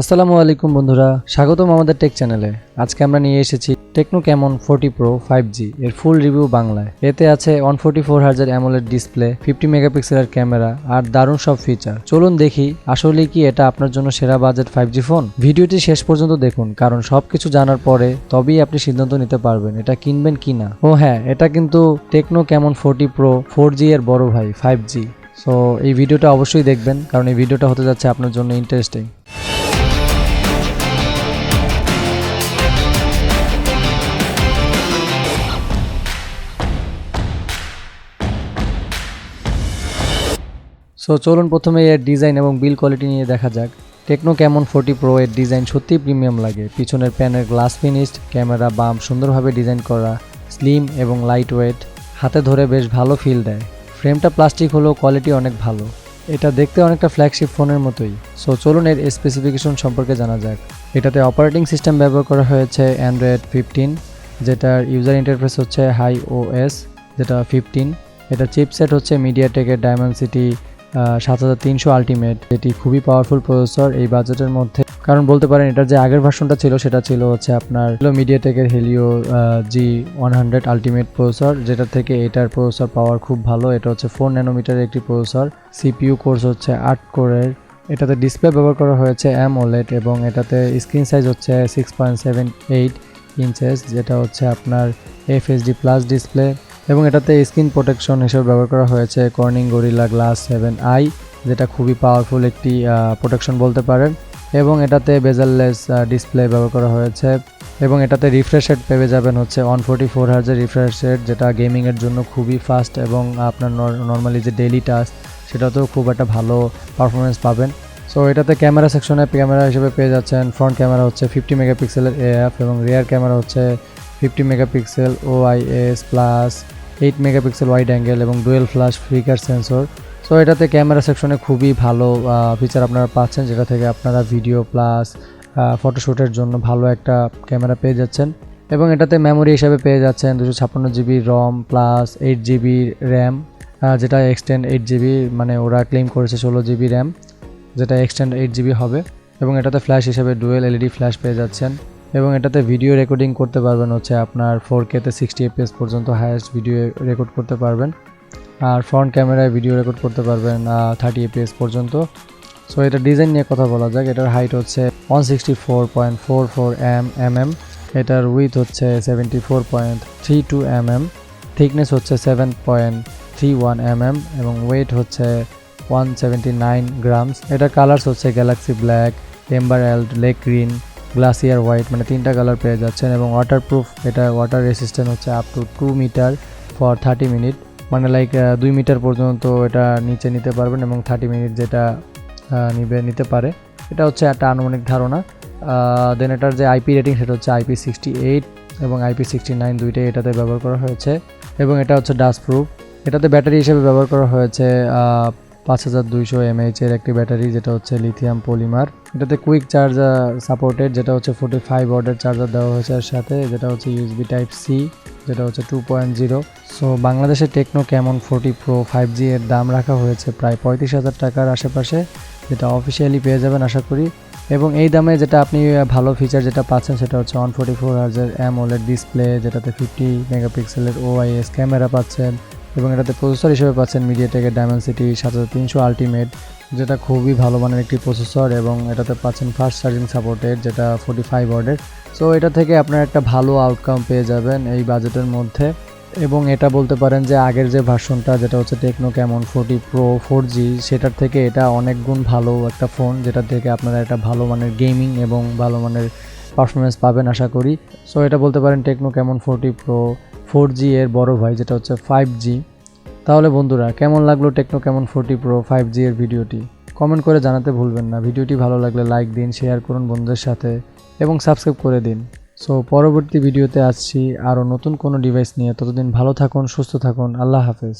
আসসালামু আলাইকুম বন্ধুরা, স্বাগতম আমাদের টেক চ্যানেলে। আজকে আমরা নিয়ে এসেছি টেকনো ক্যামন 40 প্রো 5G এর ফুল রিভিউ বাংলায়। এতে আছে 144 হার্জের AMOLED ডিসপ্লে, 50 মেগাপিক্সেলের ক্যামেরা আর দারুণ সব ফিচার। চলুন দেখি আসলে কি এটা আপনার জন্য সেরা বাজেট 5G ফোন। ভিডিওটি শেষ পর্যন্ত দেখুন, কারণ সবকিছু জানার পরে তবেই আপনি সিদ্ধান্ত নিতে পারবেন এটা কিনবেন কিনা। ও হ্যাঁ, এটা কিন্তু টেকনো ক্যামন 40 প্রো 4G এর বড় ভাই 5G। সো এই ভিডিওটা অবশ্যই দেখবেন, কারণ এই ভিডিওটা হতে যাচ্ছে আপনার জন্য ইন্টারেস্টিং। সো চলুন প্রথমে এর ডিজাইন এবং বিল্ড কোয়ালিটি নিয়ে দেখা যাক। টেকনো ক্যামন 40 প্রো এর ডিজাইন সত্যিই প্রিমিয়াম লাগে। পিছনের প্যানের গ্লাস ফিনিশড, ক্যামেরা বাম্প সুন্দরভাবে ডিজাইন করা, স্লিম এবং লাইট ওয়েট, হাতে ধরে বেশ ভালো ফিল দেয়। ফ্রেমটা প্লাস্টিক হলেও কোয়ালিটি অনেক ভালো। এটা দেখতে অনেকটা ফ্ল্যাগশিপ ফোনের মতোই। সো চলুন এর স্পেসিফিকেশন সম্পর্কে জানা যাক। এটাতে অপারেটিং সিস্টেম ব্যবহার করা হয়েছে অ্যান্ড্রয়েড 15, যেটার ইউজার ইন্টারফেস হচ্ছে iOS যেটা 15। এটা চিপসেট হচ্ছে মিডিয়াটেকের ডায়মেনসিটি 7300 আলটিমেট, যেটি খুবই পাওয়ারফুল প্রসেসর এই বাজেটের মধ্যে। কারণ বলতে পারেন এটার যে আগের ভার্সনটা ছিল সেটা ছিল হচ্ছে আপনার মিডিয়াটেকের হেলিও G100 আলটিমেট প্রসেসর, যেটা থেকে এটার প্রসেসর পাওয়ার খুব ভালো। এটা হচ্ছে 4 ন্যানোমিটারের একটি প্রসেসর। সিপিইউ কোর্স হচ্ছে 8 কোরের। এটাতে ডিসপ্লে ব্যবহার করা হয়েছে AMOLED এবং এটাতে স্ক্রিন সাইজ হচ্ছে 6.78 ইঞ্চেস, যেটা হচ্ছে আপনার FHD প্লাস ডিসপ্লে। এবং এটাতে স্ক্রিন প্রোটেকশন হিসেবে ব্যবহার করা হয়েছে কর্নিং গরিলা গ্লাস 7i, যেটা খুবই পাওয়ারফুল একটি প্রোটেকশন বলতে পারেন। এবং এটাতে বেজেললেস ডিসপ্লে ব্যবহার করা হয়েছে। এবং এটাতে রিফ্রেশ রেট পেয়ে যাবেন হচ্ছে 144 হার্জের রিফ্রেশ রেট, যেটা গেমিংয়ের জন্য খুবই ফাস্ট এবং আপনার নর্মালি যে ডেইলি টাস্ক সেটাতেও খুব একটা ভালো পারফরমেন্স পাবেন। সো এটাতে ক্যামেরা সেকশনে ক্যামেরা হিসেবে পেয়ে যাচ্ছেন ফ্রন্ট ক্যামেরা হচ্ছে 50 মেগাপিক্সেলের AF এবং রিয়ার ক্যামেরা হচ্ছে 50 megapixel OIS plus 8 megapixel wide angle এবং dual flash finger sensor. So এটাতে ক্যামেরা সেকশনে খুবই ভালো ফিচার আপনারা পাচ্ছেন, যেটা থেকে আপনারা ভিডিও প্লাস ফটোশ্যুটের জন্য ভালো একটা ক্যামেরা পেয়ে যাচ্ছেন। এবং এটাতে মেমোরি হিসাবে পেয়ে যাচ্ছেন 256GB রম প্লাস 8GB র্যাম, যেটা এক্সটেন্ড 8GB, মানে ওরা ক্লেম করেছে 16GB র্যাম, যেটা এক্সটেন্ড 8GB হবে। এবং এটাতে ফ্ল্যাশ হিসেবে ডুয়েল LED ফ্ল্যাশ পেয়ে যাচ্ছেন। এবং এটাতে ভিডিও রেকর্ডিং করতে পারবেন হচ্ছে আপনার 4K-তে 60 FPS পর্যন্ত হাইয়েস্ট ভিডিও রেকর্ড করতে পারবেন। আর ফ্রন্ট ক্যামেরায় ভিডিও রেকর্ড করতে পারবেন 30 FPS পর্যন্ত। সো এটা ডিজাইন নিয়ে কথা বলা যাক। এটার হাইট হচ্ছে 164.44 mm, এটার উইথ হচ্ছে 74.32 mm, থিকনেস হচ্ছে 7.31 mm এবং ওয়েট হচ্ছে 179 গ্রামস। এটার কালার্স হচ্ছে galaxy black, emerald, lake green, glacier white, মানে 3টা কালার পেয়ে যাচ্ছেন। এবং ওয়াটারপ্রুফ, এটা ওয়াটার রেসিস্ট্যান্ট হচ্ছে up to 2 metre for 30 minute, মানে লাইক 2 মিটার পর্যন্ত এটা নিচে নিতে পারবেন এবং 30 মিনিট যেটা নিতে পারে। এটা হচ্ছে একটা আনুমানিক ধারণা। দেন এটার যে IP রেটিং সেটা হচ্ছে IP68 এবং IP69 দুইটাই এটাতে ব্যবহার করা হয়েছে। এবং এটা হচ্ছে ডাস্ট প্রুফ। এটাতে ব্যাটারি হিসেবে ব্যবহার করা হয়েছে 5200 mAh এর একটি ব্যাটারি, যেটা হচ্ছে লিথিয়াম পলিমার। এটাতে কুইক চার্জার সাপোর্টেড, যেটা হচ্ছে 45 ওয়াটের চার্জার দেওয়া হয়েছে এর সাথে, যেটা হচ্ছে USB Type-C, যেটা হচ্ছে 2.0। সো বাংলাদেশে টেকনো ক্যামন 40 প্রো 5G এর দাম রাখা হয়েছে প্রায় 35,000 টাকার আশেপাশে, যেটা অফিসিয়ালি পেয়ে যাবেন আশা করি। এবং এই দামে যেটা আপনি ভালো ফিচার যেটা পাচ্ছেন সেটা হচ্ছে 144 হার্জের AMOLED ডিসপ্লে, যেটাতে 50 মেগাপিক্সেলের OIS ক্যামেরা পাচ্ছেন। এবং এটাতে প্রসেসর হিসেবে পাচ্ছেন মিডিয়াটেকের ডায়মেনসিটি 7300 আলটিমেট, যেটা খুবই ভালো মানের একটি প্রসেসর। এবং এটাতে পাচ্ছেন ফাস্ট চার্জিং সাপোর্টেড, যেটা 45 ওয়াটের। সো এটা থেকে আপনার একটা ভালো আউটকাম পেয়ে যাবেন এই বাজেটের মধ্যে। এবং এটা বলতে পারেন যে আগের যে ভার্সনটা যেটা হচ্ছে টেকনো ক্যামন 40 প্রো 4G, সেটার থেকে এটা অনেক গুণ ভালো একটা ফোন, যেটা থেকে আপনারা একটা ভালো মানের গেমিং এবং ভালো মানের পারফরমেন্স পাবেন আশা করি। সো এটা বলতে পারেন টেকনো ক্যামন 40 প্রো 4G এর বড় ভাই, যেটা হচ্ছে 5G। তাহলে বন্ধুরা, কেমন লাগলো টেকনো ক্যামন 40 প্রো 5G এর ভিডিওটি? কমেন্ট করে জানাতে ভুলবেন না। ভিডিওটি ভালো লাগলে লাইক দিন, শেয়ার করুন বন্ধুদের সাথে এবং সাবস্ক্রাইব করে দিন। সো পরবর্তী ভিডিওতে আসছি আরও নতুন কোনো ডিভাইস নিয়ে। ততদিন ভালো থাকুন, সুস্থ থাকুন। আল্লাহ হাফেজ।